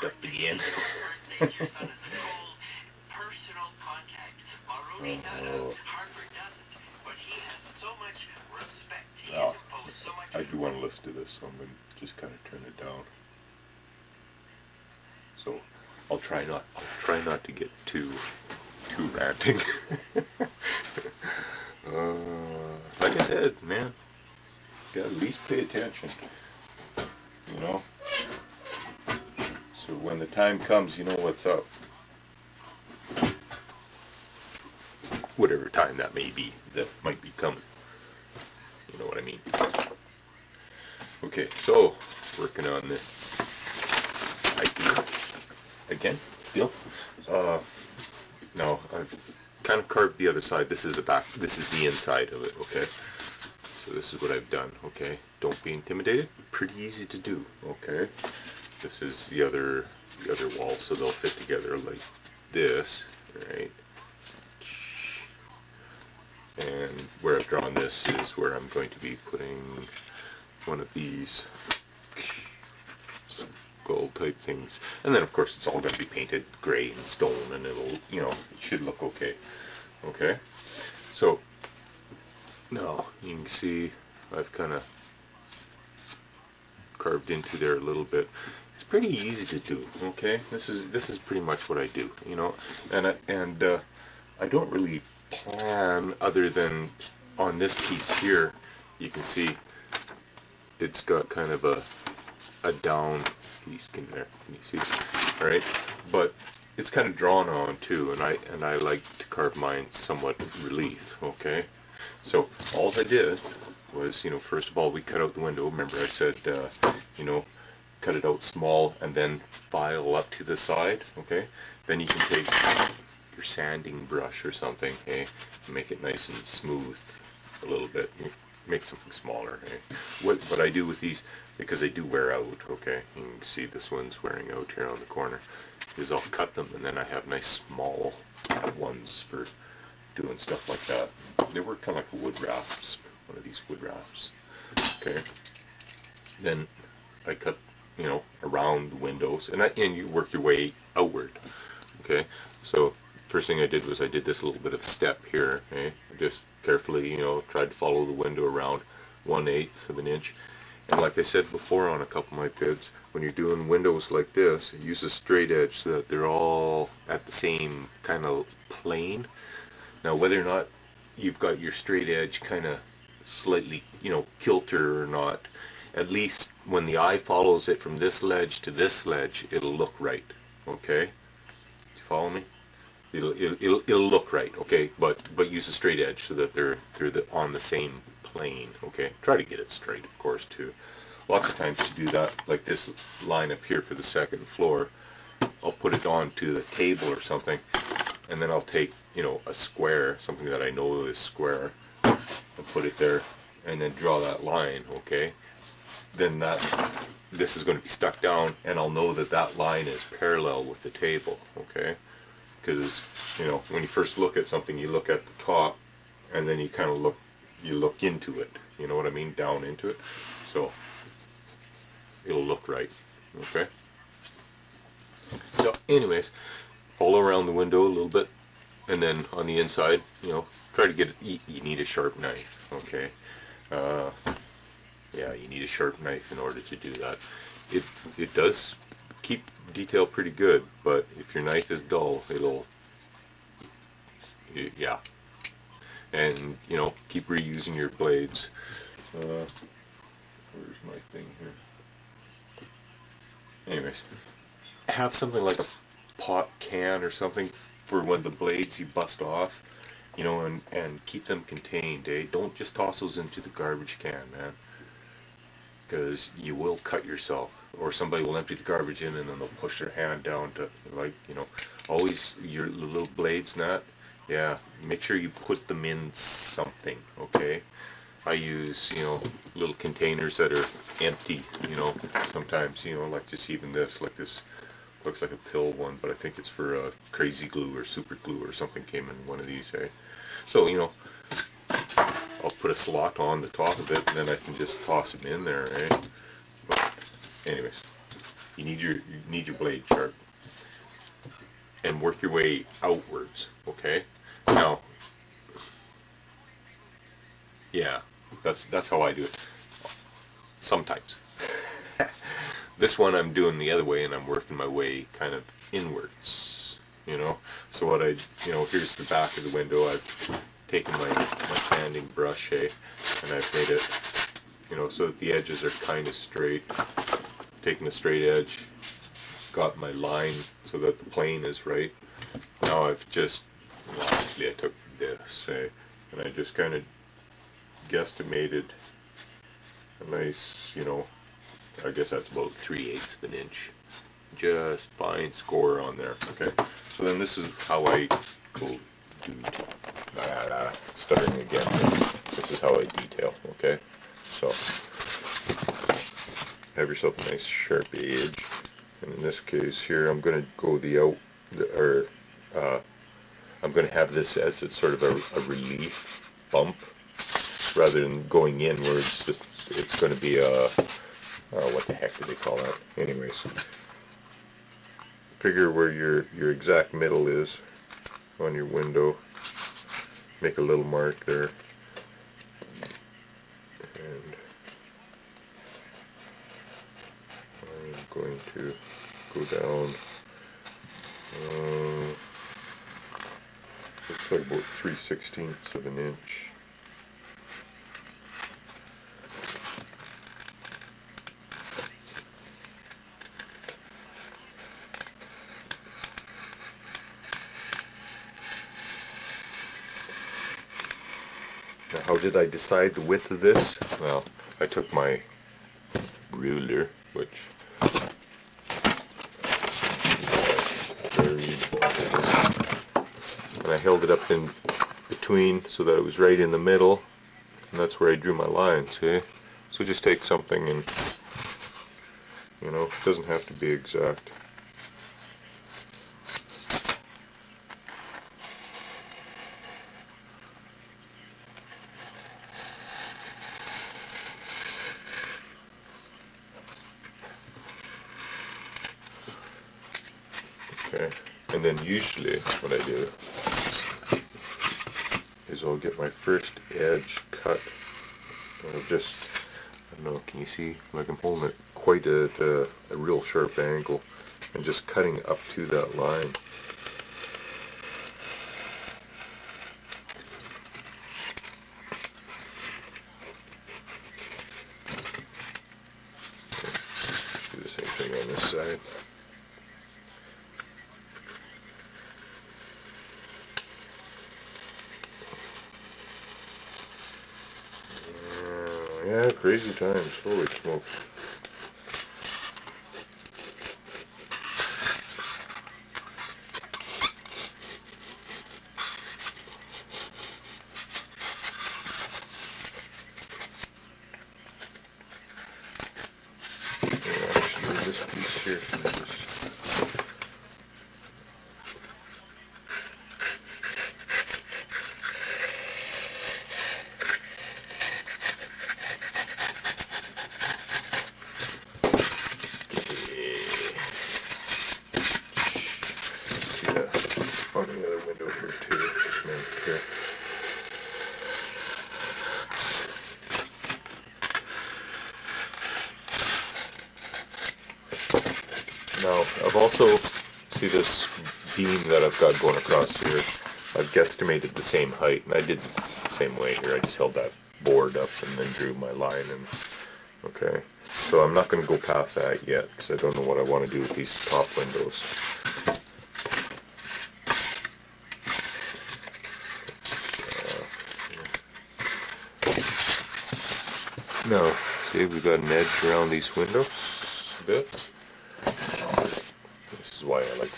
up again. Well, I do want to listen to this, so I'm going to just kind of turn it down. So I'll try not to get too ranting. Like I said, man, gotta at least pay attention, you know. So when the time comes, you know what's up. Whatever time that may be, that might be coming. You know what I mean? Okay, so working on this idea again, still. Now I've kind of carved the other side. This is the inside of it, okay? So this is what I've done, okay? Don't be intimidated. Pretty easy to do, okay? This is the other wall, so they'll fit together like this, right? And where I've drawn this is where I'm going to be putting one of these gold type things, and then of course it's all going to be painted gray and stone, and it'll, you know, it should look okay. Okay, so now you can see I've kind of carved into there a little bit. It's pretty easy to do. Okay, this is pretty much what I do, you know, and I don't really plan other than on this piece here. You can see it's got kind of a down piece in there. Can you see? All right, but it's kind of drawn on too, and I like to carve mine somewhat relief. Okay, so all I did was, you know, first of all we cut out the window. Remember I said, you know, cut it out small and then file up to the side. Okay, then you can take your sanding brush or something, okay, make it nice and smooth a little bit. Make something smaller. Okay? What I do with these, because they do wear out, okay, you can see this one's wearing out here on the corner, is I'll cut them and then I have nice small ones for doing stuff like that. They work kind of like a wood rafts, one of these wood rafts. Okay, then I cut, you know, around the windows, and you work your way outward. Okay, so first thing I did was I did this little bit of step here. Okay, I just carefully, you know, tried to follow the window around 1/8 of an inch. And like I said before on a couple of my vids, when you're doing windows like this, use a straight edge so that they're all at the same kind of plane. Now whether or not you've got your straight edge kind of slightly, you know, kilter or not, at least when the eye follows it from this ledge to this ledge, it'll look right. Okay, you follow me? It'll look right. Okay, but use a straight edge so that they're on the same plane. Okay, try to get it straight, of course, too. Lots of times to do that, like this line up here for the second floor, I'll put it onto the table or something, and then I'll take, you know, a square, something that I know is square, and put it there, and then draw that line. Okay, then this is going to be stuck down, and I'll know that that line is parallel with the table. Okay, because, you know, when you first look at something, you look at the top, and then you kind of look into it. You know what I mean? Down into it, so it'll look right. Okay. So, anyways, all around the window a little bit, and then on the inside, you know, try to get it. You need a sharp knife. Okay. Yeah, you need a sharp knife in order to do that. It does keep detail pretty good, but if your knife is dull, it'll, yeah. And, you know, keep reusing your blades. Where's my thing here? Anyways, have something like a pot can or something for when the blades you bust off, you know, and keep them contained, eh? Don't just toss those into the garbage can, man, because you will cut yourself, or somebody will empty the garbage in and then they'll push their hand down to, like, you know, always your little blades, not, yeah, make sure you put them in something. Okay, I use, you know, little containers that are empty, you know, sometimes, you know, like just even this, like this looks like a pill one, but I think it's for crazy glue or super glue or something came in one of these, eh? So, you know, I'll put a slot on the top of it, and then I can just toss them in there, eh? But anyways, You need your blade sharp, and work your way outwards. Okay. Now, yeah, that's how I do it. Sometimes. This one I'm doing the other way, and I'm working my way kind of inwards. You know. So what here's the back of the window. I've taken my sanding brush, and I've made it, so that the edges are kind of straight. Taking a straight edge, got my line so that the plane is right. Now actually I took this, and I just kind of guesstimated a nice, I guess that's about 3/8 of an inch. Just fine score on there. Okay, so then this is how I go do, stuttering again. This is how I detail, okay? So, have yourself a nice sharp edge, and in this case here I'm going to go I'm going to have this as it's sort of a relief bump, rather than going in where it's going to be a, what the heck do they call that? Anyways, figure where your exact middle is on your window, make a little mark there, and I'm going to go down, looks like about 3/16 of an inch. Now, how did I decide the width of this? Well, I took my ruler, which and I held it up in between so that it was right in the middle, and that's where I drew my line, see? So just take something and, it doesn't have to be exact. Okay, and then usually what I do is I'll get my first edge cut. I'll just, I don't know, can you see? Like I'm holding it quite at a real sharp angle, and just cutting up to that line. Do the same thing on this side. Yeah, crazy times. Holy smokes. Yeah, actually, this piece here can just... on the other window here too, just make here. Now, I've also, see this beam that I've got going across here, I've guesstimated the same height, and I did the same way here. I just held that board up and then drew my line, and okay. So I'm not going to go past that yet, because I don't know what I want to do with these top windows. Now, see, we've got an edge around these windows a bit. This is why I like